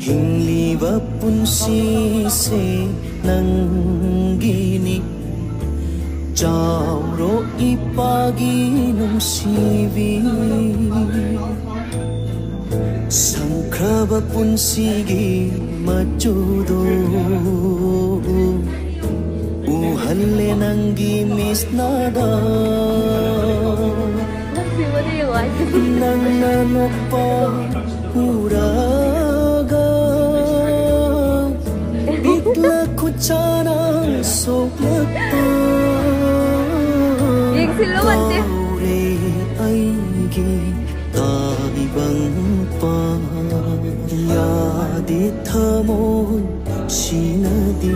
Hingliba punsi se nanggini Jauro ipagi numsibi Sangkraba punsigi majudo Uhalle nanggi misnada Nang nanokpa uraga Itla kucana soklata Taure aigi taibang pa Yadi thamon sinadi